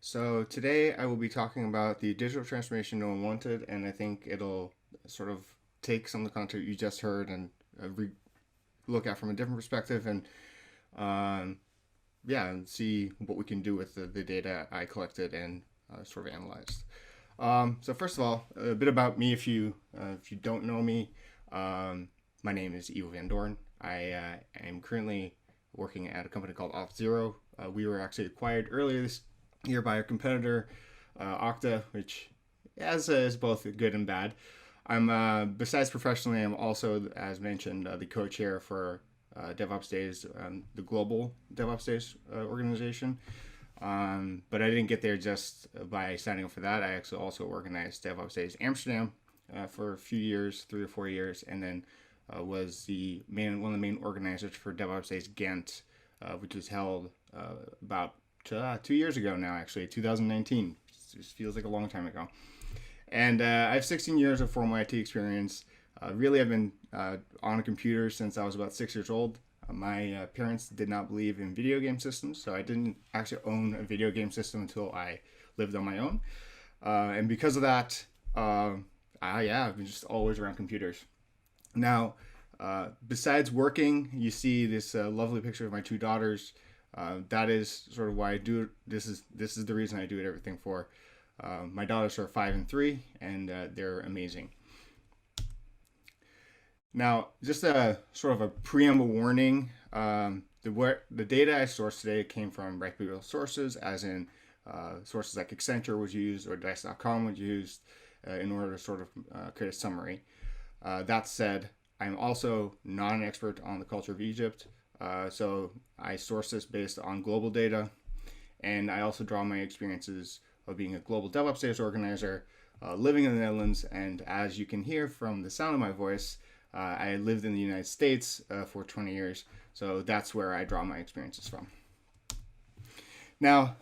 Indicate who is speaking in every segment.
Speaker 1: So today I will be talking about the digital transformation no one wanted, and I think it'll sort of take some of the content you just heard and look at from a different perspective, and um, yeah, and see what we can do with the data I collected and sort of analyzed. So first of all, a bit about me. If you don't know me, my name is Yvo Van Doorn. I am currently working at a company called OffXero. We were actually acquired earlier this year by our competitor, Okta, which is both good and bad. I'm besides professionally, I'm also, as mentioned, the co-chair for DevOps Days, the global DevOps Days organization. But I didn't get there just by signing up for that. I actually also organized DevOps Days Amsterdam for a few years, 3 or 4 years, and then was one of the main organizers for DevOps Days Ghent, which was held about 2 years ago now, actually, 2019. It just feels like a long time ago. And I have 16 years of formal IT experience. Really, I've been on a computer since I was about 6 years old. My parents did not believe in video game systems, so I didn't actually own a video game system until I lived on my own. And because of that, I've been just always around computers. Now, besides working, you see this lovely picture of my two daughters. That is sort of why I do it. This is the reason I do it everything for. My daughters are 5 and 3, and they're amazing. Now, just a sort of a preamble warning. The data I sourced today came from reputable sources, as in sources like Accenture was used or Dice.com was used in order to sort of create a summary. That said, I'm also not an expert on the culture of Egypt, so I source this based on global data, and I also draw my experiences of being a global DevOps Days organizer, living in the Netherlands, and as you can hear from the sound of my voice, I lived in the United States for 20 years, so that's where I draw my experiences from. Now,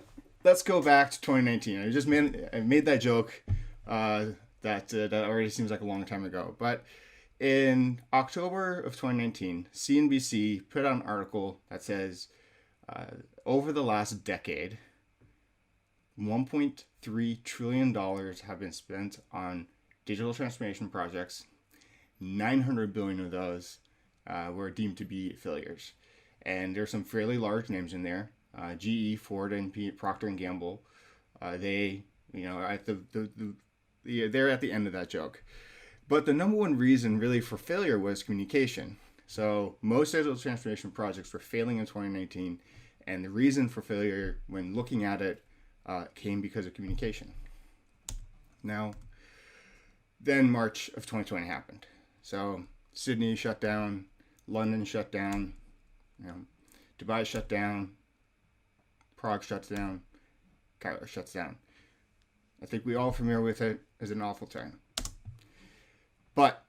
Speaker 1: let's go back to 2019. I made that joke that already seems like a long time ago, but in October of 2019, CNBC put out an article that says over the last decade, $1.3 trillion have been spent on digital transformation projects. 900 billion of those were deemed to be failures. And there's some fairly large names in there. GE, Ford, and Procter and Gamble. They're at they're at the end of that joke. But the number one reason really for failure was communication. So most digital transformation projects were failing in 2019, and the reason for failure when looking at it came because of communication. Now, then March of 2020 happened. So Sydney shut down, London shut down, Dubai shut down, Prague shuts down, Cairo shuts down. I think we all familiar with it as an awful time. But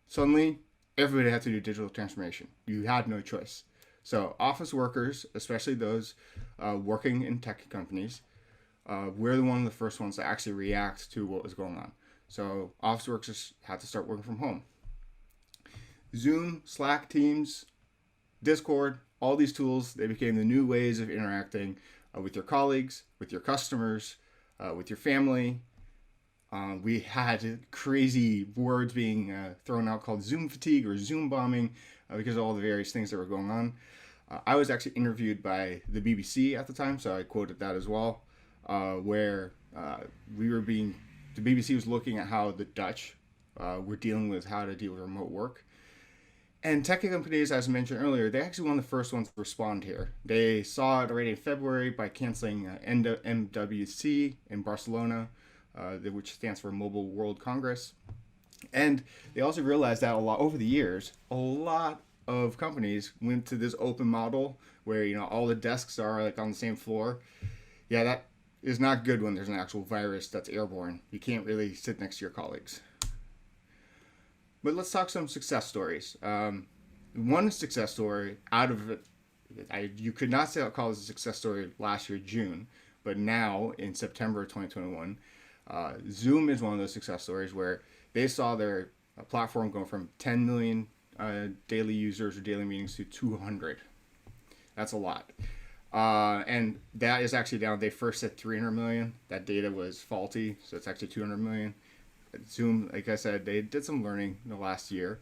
Speaker 1: suddenly, everybody had to do digital transformation. You had no choice. So office workers, especially those working in tech companies, we're one of the first ones to actually react to what was going on. So office workers had to start working from home. Zoom, Slack, Teams, Discord, all these tools, they became the new ways of interacting with your colleagues, with your customers, with your family. We had crazy words being thrown out called Zoom fatigue or Zoom bombing because of all the various things that were going on. I was actually interviewed by the BBC at the time, so I quoted that as well, where the BBC was looking at how the Dutch were dealing with how to deal with remote work. And tech companies, as I mentioned earlier, they actually one of the first ones to respond here. They saw it already in February by canceling MWC in Barcelona, which stands for Mobile World Congress. And they also realized that over the years, a lot of companies went to this open model where all the desks are like on the same floor. Yeah, that is not good when there's an actual virus that's airborne. You can't really sit next to your colleagues. But let's talk some success stories. One success story out of it, you could not call this a success story last year, June, but now in September of 2021, Zoom is one of those success stories where they saw their platform go from 10 million daily users or daily meetings to 200. That's a lot. And that is actually down. They first said 300 million. That data was faulty, so it's actually 200 million. Zoom, like I said, they did some learning in the last year.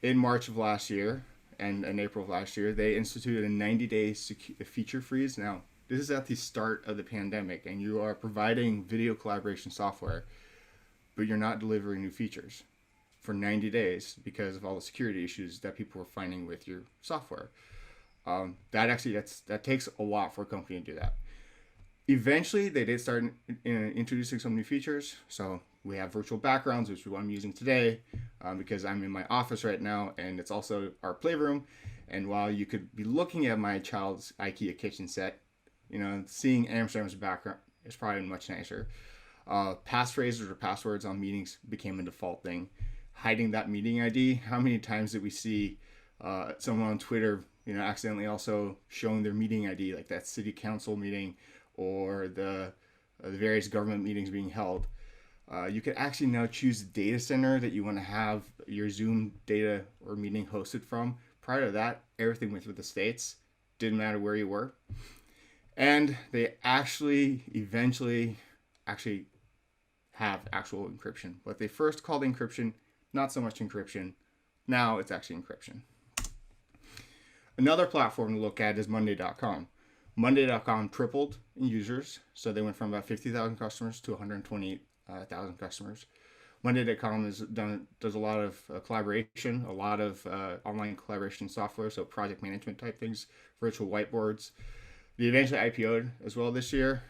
Speaker 1: In March of last year and in April of last year, they instituted a 90-day feature freeze. Now, this is at the start of the pandemic, and you are providing video collaboration software, but you're not delivering new features for 90 days because of all the security issues that people were finding with your software. That takes a lot for a company to do that. Eventually, they did start introducing some new features. So we have virtual backgrounds, which is what I'm using today, because I'm in my office right now, and it's also our playroom. And while you could be looking at my child's IKEA kitchen set, seeing Amsterdam's background is probably much nicer. Passphrases or passwords on meetings became a default thing. Hiding that meeting ID. How many times did we see someone on Twitter, accidentally also showing their meeting ID, like that city council meeting or the various government meetings being held? You could actually now choose the data center that you want to have your Zoom data or meeting hosted from. Prior to that, everything went through the States. Didn't matter where you were. And they eventually have actual encryption. What they first called encryption, not so much encryption. Now it's actually encryption. Another platform to look at is Monday.com. Monday.com tripled in users, so they went from about 50,000 customers to 128,000 customers. Monday.com does a lot of collaboration, a lot of online collaboration software, so project management type things, virtual whiteboards. They eventually IPO'd as well this year,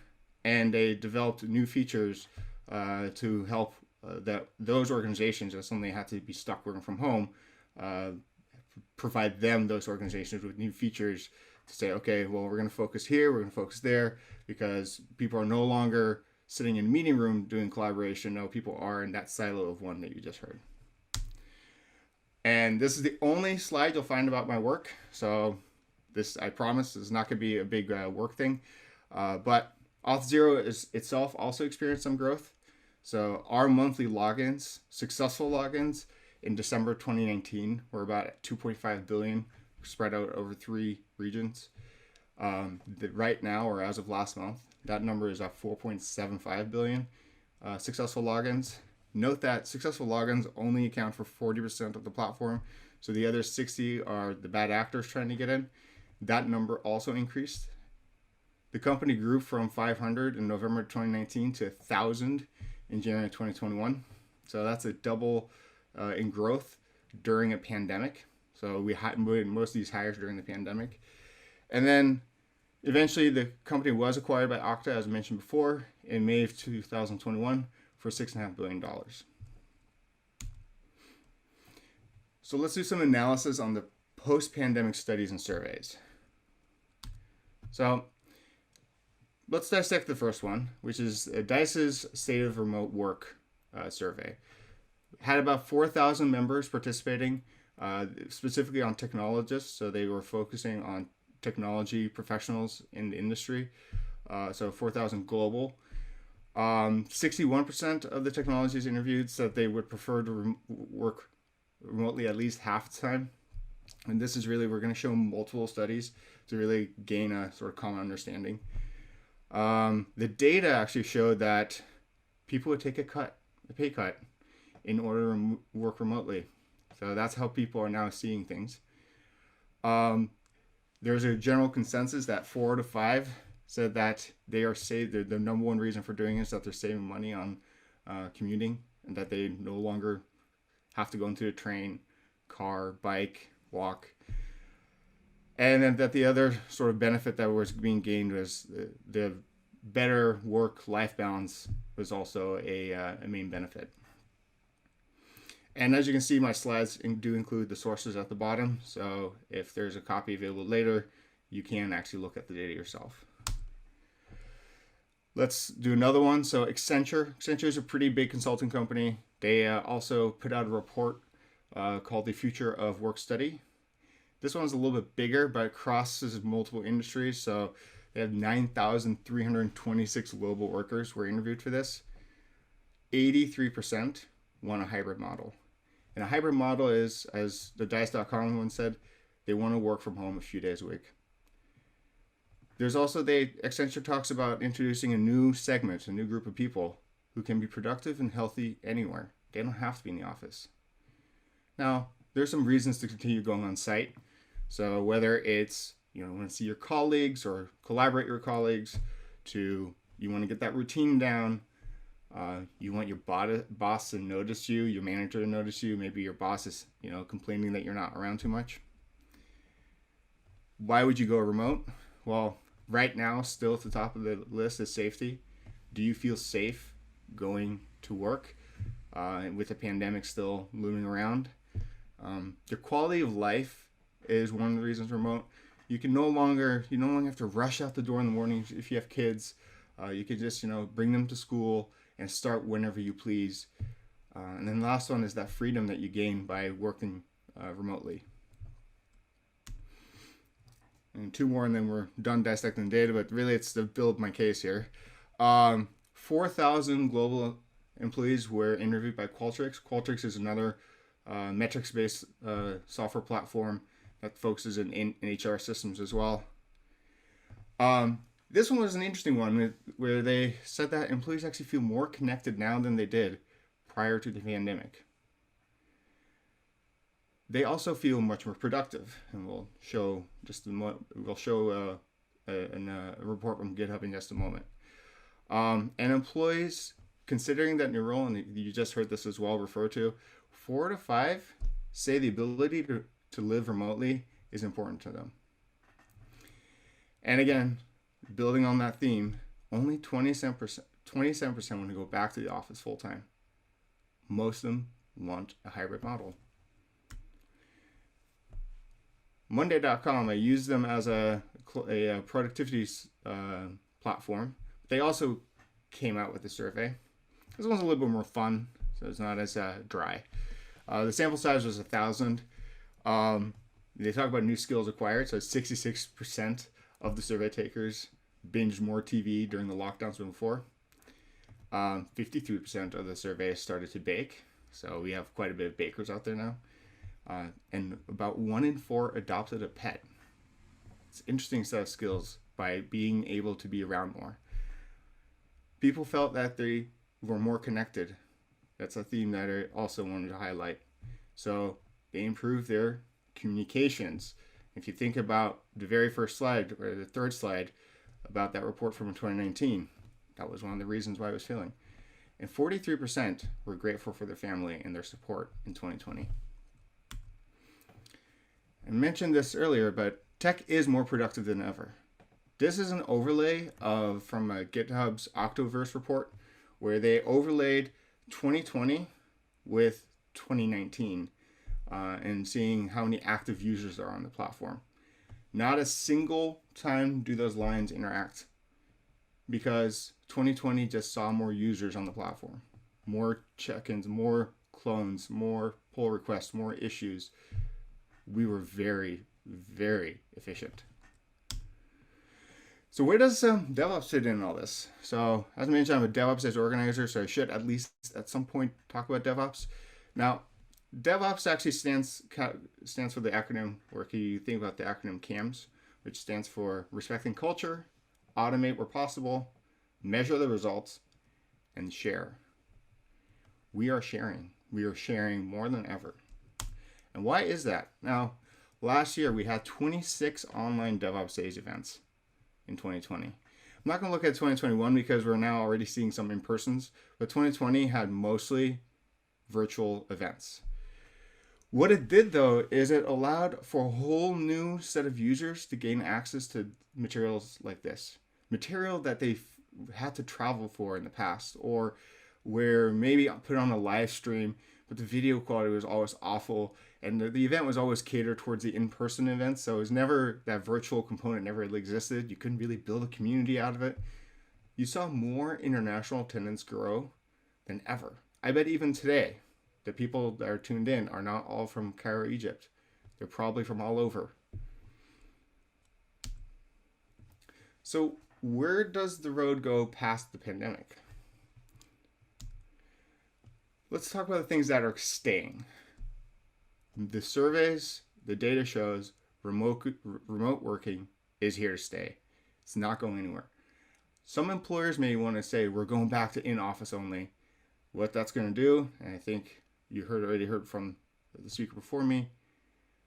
Speaker 1: and they developed new features to help those organizations, as something they had to be stuck working from home, provide those organizations with new features to say, okay, well, we're going to focus here, we're going to focus there, because people are no longer sitting in a meeting room doing collaboration. No, people are in that silo of one that you just heard. And this is the only slide you'll find about my work. So this, I promise, is not going to be a big work thing. But OffXero itself also experienced some growth. So our monthly logins, successful logins in December 2019, were about 2.5 billion spread out over 3 regions. Right now, or as of last month, that number is at 4.75 billion successful logins. Note that successful logins only account for 40% of the platform. So the other 60 are the bad actors trying to get in. That number also increased. The company grew from 500 in November 2019 to 1,000 in January 2021. So that's a double in growth during a pandemic. So we made most of these hires during the pandemic. And then eventually the company was acquired by Okta, as mentioned before, in May of 2021 for $6.5 billion. So let's do some analysis on the post-pandemic studies and surveys. So let's dissect the first one, which is DICE's State of Remote Work survey. Had about 4,000 members participating, specifically on technologists. So they were focusing on technology professionals in the industry. So 4,000 global. 61% of the technologists interviewed said they would prefer to work remotely at least half the time. And this is really, we're going to show multiple studies to really gain a sort of common understanding. The data actually showed that people would take a pay cut in order to work remotely. So that's how people are now seeing things. There's a general consensus that 4 out of 5 said that they are the number one reason for doing it is that they're saving money on commuting, and that they no longer have to go into a train, car, bike, walk. And then that the other sort of benefit that was being gained was the better work-life balance was also a main benefit. And as you can see, my slides do include the sources at the bottom. So if there's a copy available later, you can actually look at the data yourself. Let's do another one. So Accenture is a pretty big consulting company. They also put out a report called the Future of Work Study. This one's a little bit bigger, but it crosses multiple industries. So they have 9,326 global workers who were interviewed for this. 83% want a hybrid model. And a hybrid model is, as the Dice.com one said, they want to work from home a few days a week. There's also Accenture talks about introducing a new segment, a new group of people who can be productive and healthy anywhere. They don't have to be in the office. Now, there's some reasons to continue going on site. So whether it's want to see your colleagues or collaborate with your colleagues, you want to get that routine down. You want your boss to notice you, your manager to notice you. Maybe your boss is complaining that you're not around too much. Why would you go remote? Well, right now, still at the top of the list is safety. Do you feel safe going to work with the pandemic still looming around? Your quality of life is one of the reasons remote. You no longer have to rush out the door in the morning if you have kids. You can just bring them to school and start whenever you please. And then the last one is that freedom that you gain by working remotely. And two more, and then we're done dissecting the data, but really it's to build my case here. 4,000 global employees were interviewed by Qualtrics. Qualtrics is another metrics-based software platform that focuses in HR systems as well. This one was an interesting one where they said that employees actually feel more connected now than they did prior to the pandemic. They also feel much more productive, and we'll show a report from GitHub in just a moment. And employees, considering that new role, and you just heard this as well referred to, 4 to 5 say the ability to live remotely is important to them. And again, building on that theme, only 27% want to go back to the office full time. Most of them want a hybrid model. Monday.com, I use them as a productivity platform. They also came out with a survey. This one's a little bit more fun, so it's not as dry. The sample size was 1,000. They talk about new skills acquired, so 66% of the survey takers binged more TV during the lockdowns than before. 53% of the survey started to bake, so we have quite a bit of bakers out there now. And about 1 in 4 adopted a pet. It's an interesting set of skills by being able to be around more. People felt that they were more connected. That's a theme that I also wanted to highlight. So they improved their communications. If you think about the very first slide, or the third slide, about that report from 2019, that was one of the reasons why I was feeling. And 43% were grateful for their family and their support in 2020. I mentioned this earlier, but tech is more productive than ever. This is an overlay from GitHub's Octoverse report, where they overlaid 2020 with 2019 and seeing how many active users are on the platform. Not a single time do those lines interact, because 2020 just saw more users on the platform, more check-ins, more clones, more pull requests, more issues. We were very, very efficient. So where does DevOps fit in all this? So as I mentioned, I'm a DevOpsDays organizer, so I should at least at some point talk about DevOps. Now, DevOps actually stands for the acronym, or if you think about the acronym CAMS, which stands for respecting culture, automate where possible, measure the results, and share. We are sharing. We are sharing more than ever. And why is that? Now, last year we had 26 online DevOps Days events in 2020. I'm not going to look at 2021 because we're now already seeing some in-persons, but 2020 had mostly virtual events. What it did, though, is it allowed for a whole new set of users to gain access to materials like this. Material that they've had to travel for in the past, or where maybe put on a live stream, but the video quality was always awful, and the event was always catered towards the in-person events, so it was never, that virtual component never really existed. You couldn't really build a community out of it. You saw more international attendance grow than ever. I bet even today, the people that are tuned in are not all from Cairo, Egypt. They're probably from all over. So where does the road go past the pandemic? Let's talk about the things that are staying. The surveys, the data shows remote working is here to stay. It's not going anywhere. Some employers may want to say, we're going back to in-office only. What that's going to do, and I think you already heard from the speaker before me,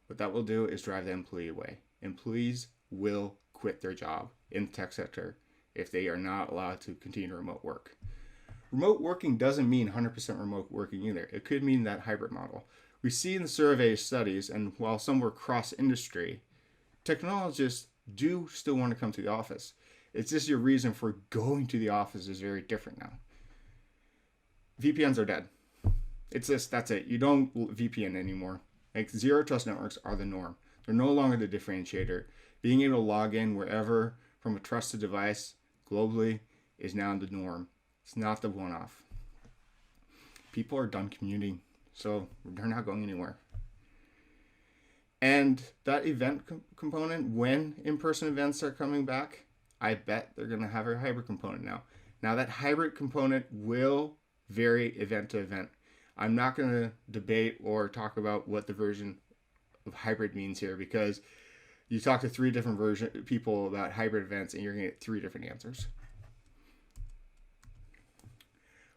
Speaker 1: what that will do is drive the employee away. Employees will quit their job in the tech sector if they are not allowed to continue remote work. Remote working doesn't mean 100% remote working either. It could mean that hybrid model. We see in the survey studies, and while some were cross-industry, technologists do still want to come to the office. It's just your reason for going to the office is very different now. VPNs are dead. It's just, that's it. You don't VPN anymore. Like, zero trust networks are the norm. They're no longer the differentiator. Being able to log in wherever from a trusted device globally is now the norm. It's not the one-off. People are done commuting, so they're not going anywhere. And that event component, when in-person events are coming back, I bet they're going to have a hybrid component now. Now, that hybrid component will vary event to event. I'm not going to debate or talk about what the version of hybrid means here, because you talk to 3 different people about hybrid events and you're going to get 3 different answers.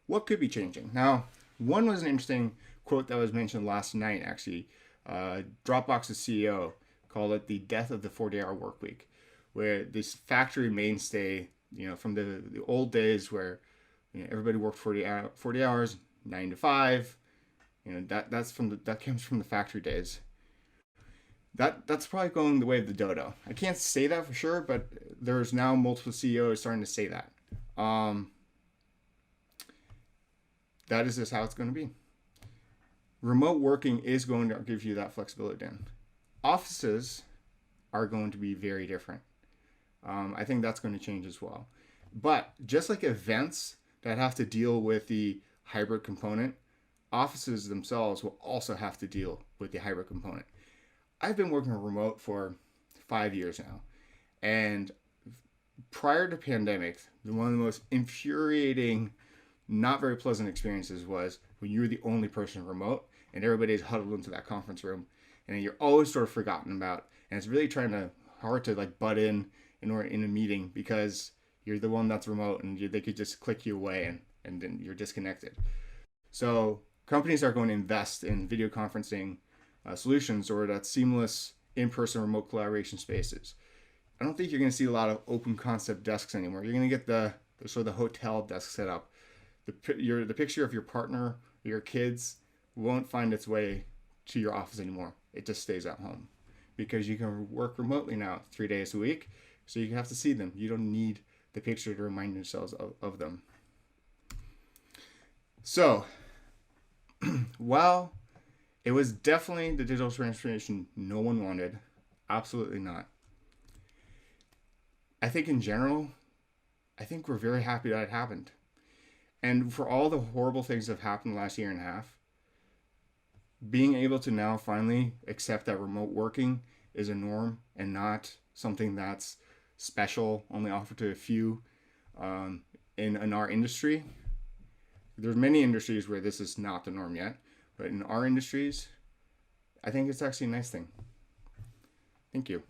Speaker 1: What could be changing? Now, one was an interesting quote that was mentioned last night, actually. Dropbox's CEO called it the death of the 40-hour work week, where this factory mainstay, from the old days where everybody worked 40 hours, 9 to 5, that comes from the factory days. That's probably going the way of the dodo. I can't say that for sure, but there's now multiple CEOs starting to say that. That is just how it's going to be. Remote working is going to give you that flexibility then. Offices are going to be very different. I think that's going to change as well. But just like events that have to deal with the hybrid component, offices themselves will also have to deal with the hybrid component. I've been working remote for 5 years now. And prior to pandemic, one of the most infuriating, not very pleasant experiences was when you were the only person remote and everybody's huddled into that conference room and you're always sort of forgotten about. And it's really hard to butt in a meeting because you're the one that's remote and they could just click you away and then you're disconnected. So companies are going to invest in video conferencing solutions or that seamless in-person remote collaboration spaces. I don't think you're going to see a lot of open concept desks anymore. You're going to get the sort of the hotel desk set up. The picture of your partner or your kids won't find its way to your office anymore. It just stays at home because you can work remotely now 3 days a week. So you have to see them. You don't need the picture to remind yourselves of them. So while it was definitely the digital transformation no one wanted, absolutely not. I think in general, we're very happy that it happened. And for all the horrible things that have happened the last year and a half, being able to now finally accept that remote working is a norm and not something that's special, only offered to a few in our industry. There's many industries where this is not the norm yet, but in our industries, I think it's actually a nice thing. Thank you.